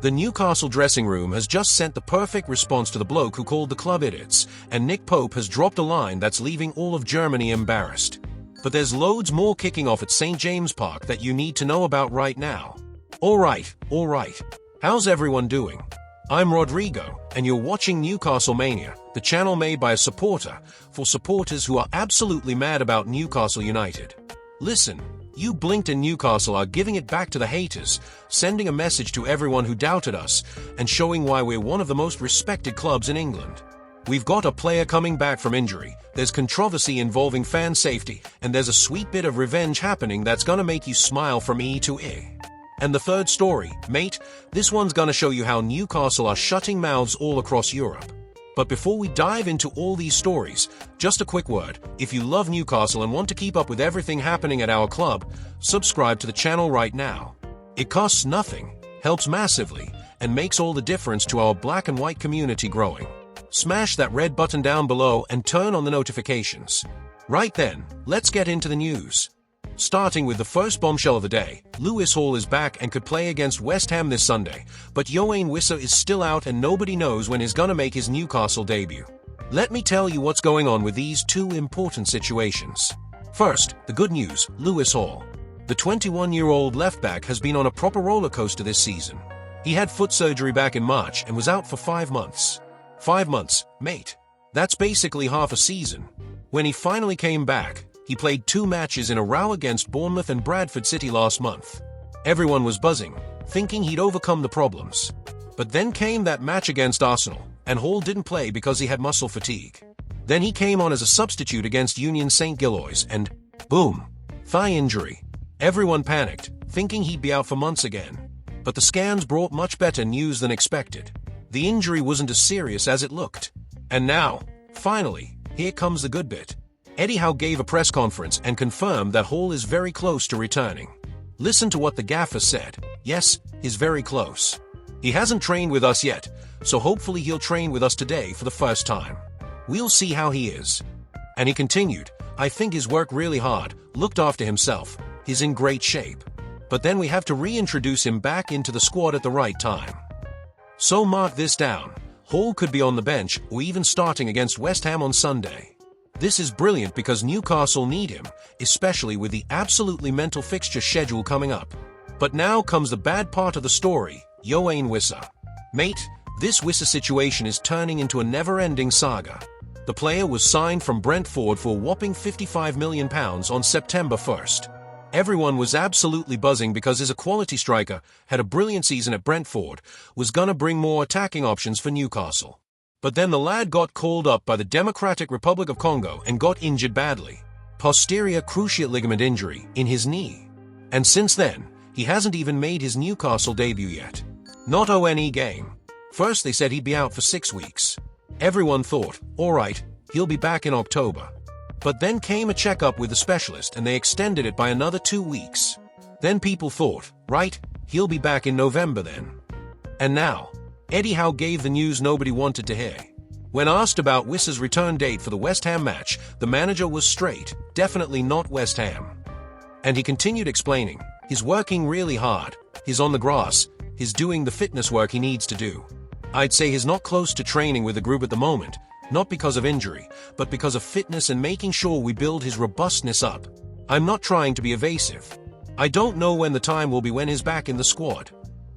The Newcastle dressing room has just sent the perfect response to the bloke who called the club idiots, and Nick Pope has dropped a line that's leaving all of Germany embarrassed. But there's loads more kicking off at St. James Park that you need to know about right now. Alright. How's everyone doing? I'm Rodrigo, and you're watching Newcastle Mania, the channel made by a supporter, for supporters who are absolutely mad about Newcastle United. Listen, you blinked and Newcastle are giving it back to the haters, sending a message to everyone who doubted us, and showing why we're one of the most respected clubs in England. We've got a player coming back from injury, there's controversy involving fan safety, and there's a sweet bit of revenge happening that's gonna make you smile from ear to ear. And the third story, mate, this one's gonna show you how Newcastle are shutting mouths all across Europe. But before we dive into all these stories, just a quick word, if you love Newcastle and want to keep up with everything happening at our club, subscribe to the channel right now. It costs nothing, helps massively, and makes all the difference to our black and white community growing. Smash that red button down below and turn on the notifications. Right then, let's get into the news. Starting with the first bombshell of the day, Lewis Hall is back and could play against West Ham this Sunday, but Yoane Wissa is still out and nobody knows when he's gonna make his Newcastle debut. Let me tell you what's going on with these two important situations. First, the good news, Lewis Hall. The 21-year-old left-back has been on a proper roller coaster this season. He had foot surgery back in March and was out for 5 months. 5 months, mate. That's basically half a season. When he finally came back, he played 2 matches in a row against Bournemouth and Bradford City last month. Everyone was buzzing, thinking he'd overcome the problems. But then came that match against Arsenal, and Hall didn't play because he had muscle fatigue. Then he came on as a substitute against Union St. Gilloise and, boom, thigh injury. Everyone panicked, thinking he'd be out for months again. But the scans brought much better news than expected. The injury wasn't as serious as it looked. And now, finally, here comes the good bit. Eddie Howe gave a press conference and confirmed that Hall is very close to returning. Listen to what the gaffer said. Yes, he's very close. He hasn't trained with us yet, so hopefully he'll train with us today for the first time. We'll see how he is. And he continued, I think he's worked really hard, looked after himself, he's in great shape. But then we have to reintroduce him back into the squad at the right time. So mark this down. Hall could be on the bench or even starting against West Ham on Sunday. This is brilliant because Newcastle need him, especially with the absolutely mental fixture schedule coming up. But now comes the bad part of the story, Yoane Wissa. Mate, this Wissa situation is turning into a never-ending saga. The player was signed from Brentford for a whopping £55 million on September 1st. Everyone was absolutely buzzing because his quality striker had a brilliant season at Brentford, was gonna bring more attacking options for Newcastle. But then the lad got called up by the Democratic Republic of Congo and got injured badly. Posterior cruciate ligament injury in his knee. And since then, he hasn't even made his Newcastle debut yet. Not ONE game. First they said he'd be out for 6 weeks. Everyone thought, alright, he'll be back in October. But then came a checkup with the specialist and they extended it by another 2 weeks. Then people thought, right, he'll be back in November then. And now, Eddie Howe gave the news nobody wanted to hear. When asked about Wissa's return date for the West Ham match, the manager was straight, definitely not West Ham. And he continued explaining, he's working really hard, he's on the grass, he's doing the fitness work he needs to do. I'd say he's not close to training with the group at the moment, not because of injury, but because of fitness and making sure we build his robustness up. I'm not trying to be evasive. I don't know when the time will be when he's back in the squad.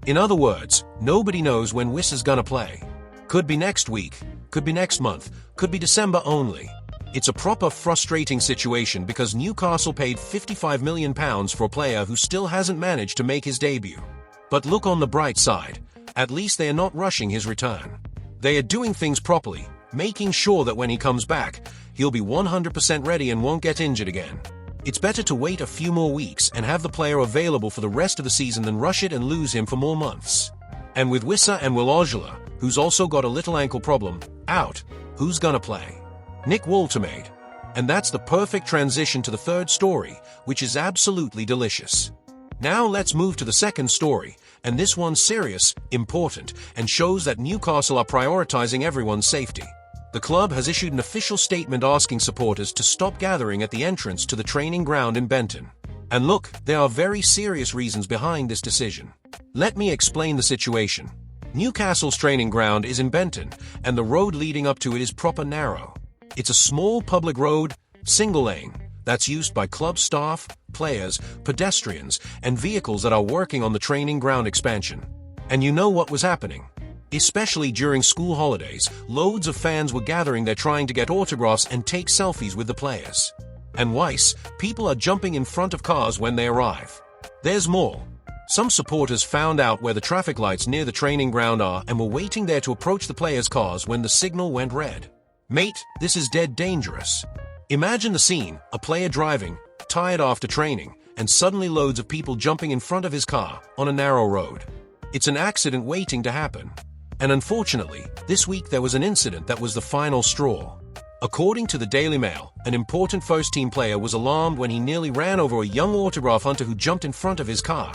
In other words, nobody knows when Wissa's gonna play. Could be next week, could be next month, could be December only. It's a proper frustrating situation because Newcastle paid £55 million for a player who still hasn't managed to make his debut. But look on the bright side, at least they are not rushing his return. They are doing things properly, making sure that when he comes back, he'll be 100% ready and won't get injured again. It's better to wait a few more weeks and have the player available for the rest of the season than rush it and lose him for more months. And with Wissa and Will Ojala, who's also got a little ankle problem, out, who's gonna play? Nick Woltemade. And that's the perfect transition to the third story, which is absolutely delicious. Now let's move to the second story, and this one's serious, important, and shows that Newcastle are prioritizing everyone's safety. The club has issued an official statement asking supporters to stop gathering at the entrance to the training ground in Benton. And look, there are very serious reasons behind this decision. Let me explain the situation. Newcastle's training ground is in Benton, and the road leading up to it is proper narrow. It's a small public road, single lane, that's used by club staff, players, pedestrians, and vehicles that are working on the training ground expansion. And you know what was happening? Especially during school holidays, loads of fans were gathering there trying to get autographs and take selfies with the players. And worse, people are jumping in front of cars when they arrive. There's more. Some supporters found out where the traffic lights near the training ground are and were waiting there to approach the players' cars when the signal went red. Mate, this is dead dangerous. Imagine the scene, a player driving, tired after training, and suddenly loads of people jumping in front of his car on a narrow road. It's an accident waiting to happen. And unfortunately, this week there was an incident that was the final straw. According to the Daily Mail, an important first-team player was alarmed when he nearly ran over a young autograph hunter who jumped in front of his car.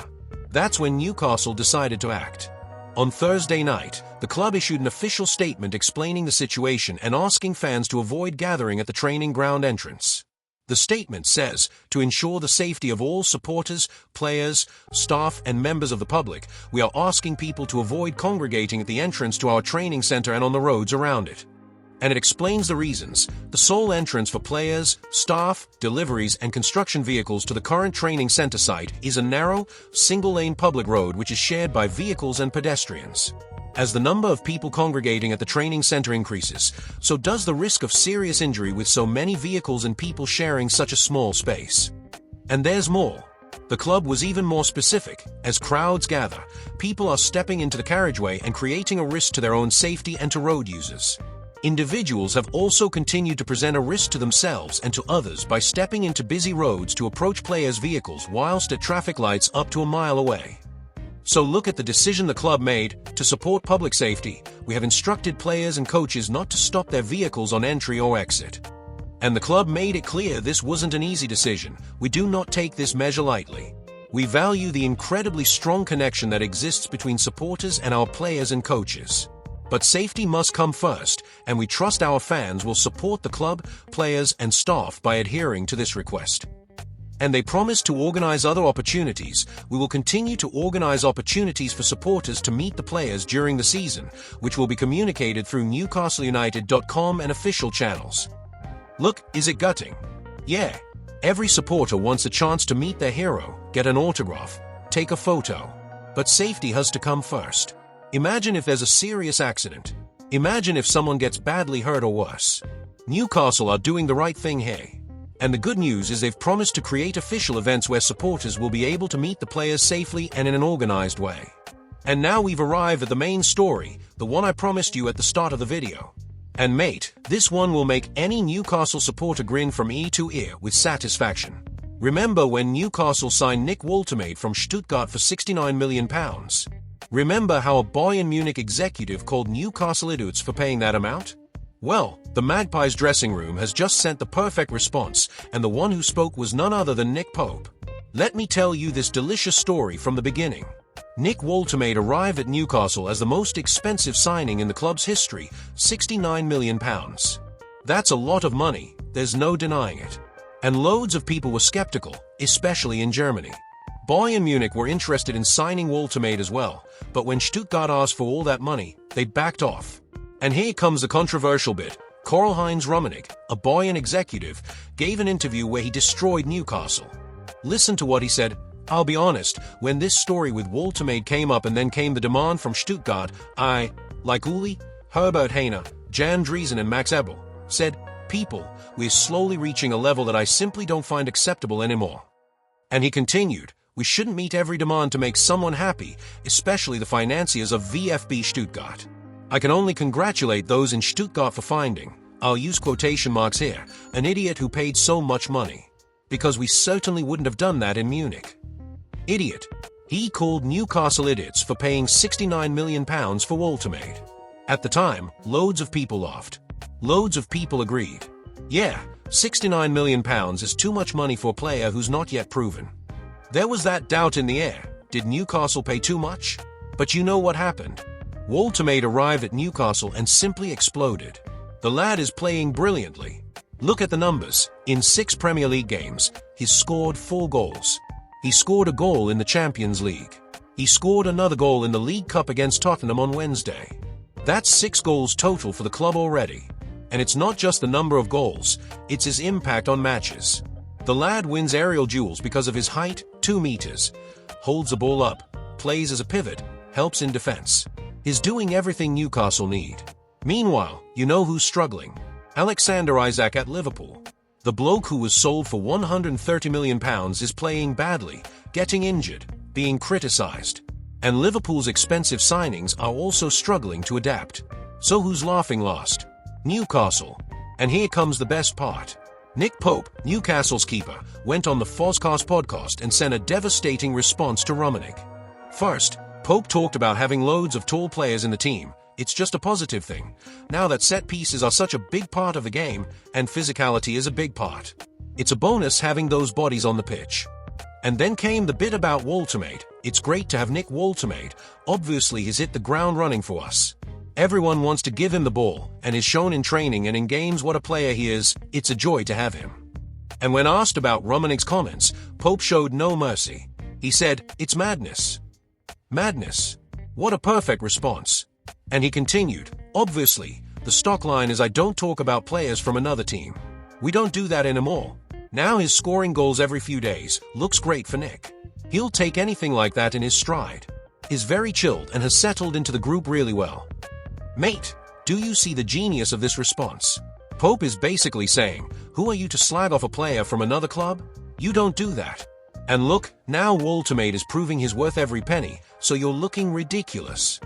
That's when Newcastle decided to act. On Thursday night, the club issued an official statement explaining the situation and asking fans to avoid gathering at the training ground entrance. The statement says, to ensure the safety of all supporters, players, staff, and members of the public, we are asking people to avoid congregating at the entrance to our training center and on the roads around it. And it explains the reasons. The sole entrance for players, staff, deliveries, and construction vehicles to the current training center site is a narrow, single-lane public road which is shared by vehicles and pedestrians. As the number of people congregating at the training center increases, so does the risk of serious injury with so many vehicles and people sharing such a small space. And there's more. The club was even more specific. As crowds gather, people are stepping into the carriageway and creating a risk to their own safety and to road users. Individuals have also continued to present a risk to themselves and to others by stepping into busy roads to approach players' vehicles whilst at traffic lights up to a mile away. So look at the decision the club made. To support public safety, we have instructed players and coaches not to stop their vehicles on entry or exit. And the club made it clear this wasn't an easy decision. We do not take this measure lightly. We value the incredibly strong connection that exists between supporters and our players and coaches. But safety must come first, and we trust our fans will support the club, players, and staff by adhering to this request. And they promise to organize other opportunities. We will continue to organize opportunities for supporters to meet the players during the season, which will be communicated through NewcastleUnited.com and official channels. Look, is it gutting? Yeah. Every supporter wants a chance to meet their hero, get an autograph, take a photo. But safety has to come first. Imagine if there's a serious accident. Imagine if someone gets badly hurt or worse. Newcastle are doing the right thing here. And the good news is they've promised to create official events where supporters will be able to meet the players safely and in an organized way. And now we've arrived at the main story, the one I promised you at the start of the video. And mate, this one will make any Newcastle supporter grin from ear to ear with satisfaction. Remember when Newcastle signed Nick Woltemade from Stuttgart for £69 million? Remember how a Bayern Munich executive called Newcastle idiots for paying that amount? Well, the Magpies dressing room has just sent the perfect response, and the one who spoke was none other than Nick Pope. Let me tell you this delicious story from the beginning. Nick Woltemade arrived at Newcastle as the most expensive signing in the club's history, £69 million. That's a lot of money, there's no denying it. And loads of people were skeptical, especially in Germany. Bayern Munich were interested in signing Woltemade as well, but when Stuttgart asked for all that money, they backed off. And here comes the controversial bit. Karl-Heinz Rummenigge, a Bayern executive, gave an interview where he destroyed Newcastle. Listen to what he said. I'll be honest, when this story with Woltemade came up and then came the demand from Stuttgart, I, like Uli, Herbert Hainer, Jan Driesen and Max Ebel, said, people, we're slowly reaching a level that I simply don't find acceptable anymore. And he continued, we shouldn't meet every demand to make someone happy, especially the financiers of VfB Stuttgart. I can only congratulate those in Stuttgart for finding, I'll use quotation marks here, an idiot who paid so much money. Because we certainly wouldn't have done that in Munich. Idiot. He called Newcastle idiots for paying £69 million for Woltemade. At the time, loads of people laughed. Loads of people agreed. Yeah, £69 million is too much money for a player who's not yet proven. There was that doubt in the air. Did Newcastle pay too much? But you know what happened? Woltemade arrived at Newcastle and simply exploded. The lad is playing brilliantly. Look at the numbers. In 6 Premier League games, he's scored 4 goals. He scored a goal in the Champions League. He scored another goal in the League Cup against Tottenham on Wednesday. That's 6 goals total for the club already. And it's not just the number of goals, it's his impact on matches. The lad wins aerial duels because of his height, 2 meters, holds the ball up, plays as a pivot, helps in defense. He's doing everything Newcastle need. Meanwhile, you know who's struggling? Alexander Isak at Liverpool. The bloke who was sold for £130 million is playing badly, getting injured, being criticized. And Liverpool's expensive signings are also struggling to adapt. So who's laughing last? Newcastle. And here comes the best part. Nick Pope, Newcastle's keeper, went on the Fozcast podcast and sent a devastating response to Rummenigge. First, Pope talked about having loads of tall players in the team. It's just a positive thing, now that set pieces are such a big part of the game, and physicality is a big part. It's a bonus having those bodies on the pitch. And then came the bit about Woltemade. It's great to have Nick Woltemade. Obviously he's hit the ground running for us. Everyone wants to give him the ball, and is shown in training and in games what a player he is. It's a joy to have him. And when asked about Rummenigge's comments, Pope showed no mercy. He said, "It's madness." Madness. What a perfect response. And he continued, "Obviously, the stock line is I don't talk about players from another team. We don't do that anymore." Now he's scoring goals every few days. Looks great for Nick. He'll take anything like that in his stride. Is very chilled and has settled into the group really well. Mate, do you see the genius of this response? Pope is basically saying, who are you to slag off a player from another club? You don't do that. And look, now Woltemade is proving his worth every penny, so you're looking ridiculous.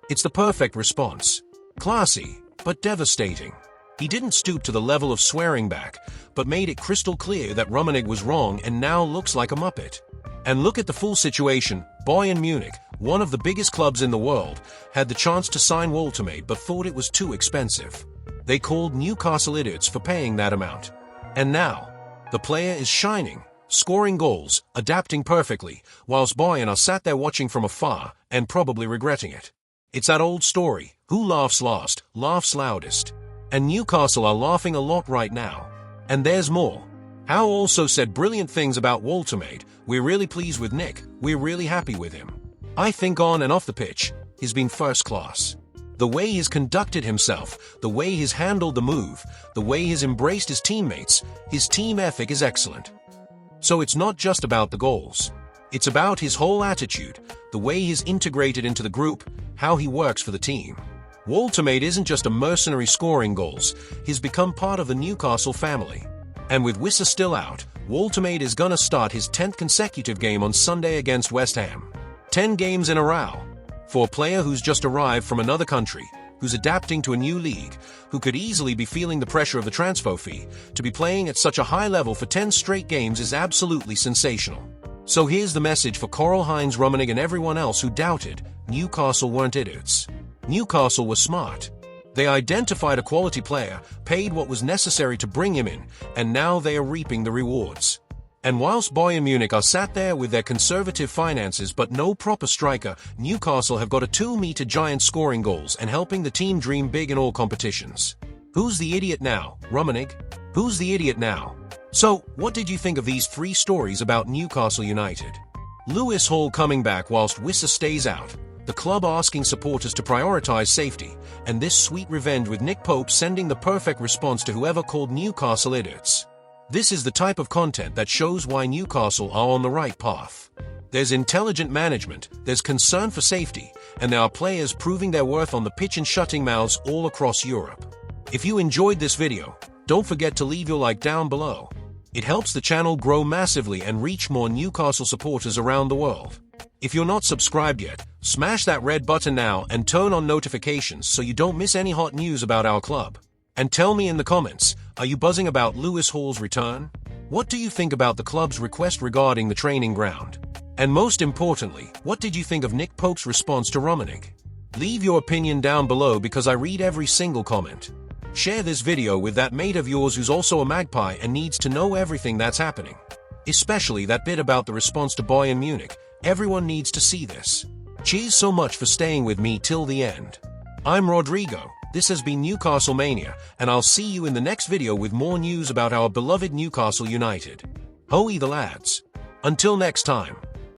It's the perfect response. Classy, but devastating. He didn't stoop to the level of swearing back, but made it crystal clear that Rummenigge was wrong and now looks like a muppet. And look at the full situation. Bayern Munich, one of the biggest clubs in the world, had the chance to sign Woltemade but thought it was too expensive. They called Newcastle idiots for paying that amount. And now, the player is shining, scoring goals, adapting perfectly, whilst Bayern are sat there watching from afar and probably regretting it. It's that old story, who laughs last, laughs loudest. And Newcastle are laughing a lot right now. And there's more. Howe also said brilliant things about Woltemade. We're really pleased with Nick, we're really happy with him. I think on and off the pitch, he's been first class. The way he's conducted himself, the way he's handled the move, the way he's embraced his teammates, his team ethic is excellent. So it's not just about the goals. It's about his whole attitude, the way he's integrated into the group, how he works for the team. Woltemade isn't just a mercenary scoring goals, he's become part of the Newcastle family. And with Wissa still out, Woltemade is gonna start his 10th consecutive game on Sunday against West Ham. 10 games in a row. For a player who's just arrived from another country, who's adapting to a new league, who could easily be feeling the pressure of the transfer fee, to be playing at such a high level for 10 straight games is absolutely sensational. So here's the message for Karl-Heinz Rummenigge and everyone else who doubted Newcastle weren't idiots. Newcastle was smart. They identified a quality player, paid what was necessary to bring him in, and now they are reaping the rewards. And whilst Bayern Munich are sat there with their conservative finances but no proper striker, Newcastle have got a 2-meter giant scoring goals and helping the team dream big in all competitions. Who's the idiot now, Rummenigge? Who's the idiot now? So, what did you think of these 3 stories about Newcastle United? Lewis Hall coming back whilst Wissa stays out, the club asking supporters to prioritise safety, and this sweet revenge with Nick Pope sending the perfect response to whoever called Newcastle idiots. This is the type of content that shows why Newcastle are on the right path. There's intelligent management, there's concern for safety, and there are players proving their worth on the pitch and shutting mouths all across Europe. If you enjoyed this video, don't forget to leave your like down below. It helps the channel grow massively and reach more Newcastle supporters around the world. If you're not subscribed yet, smash that red button now and turn on notifications so you don't miss any hot news about our club. And tell me in the comments, are you buzzing about Lewis Hall's return? What do you think about the club's request regarding the training ground? And most importantly, what did you think of Nick Pope's response to Rummenigge? Leave your opinion down below because I read every single comment. Share this video with that mate of yours who's also a Magpie and needs to know everything that's happening. Especially that bit about the response to Bayern Munich. Everyone needs to see this. Cheers so much for staying with me till the end. I'm Rodrigo, this has been Newcastle Mania, and I'll see you in the next video with more news about our beloved Newcastle United. Hoey the lads. Until next time.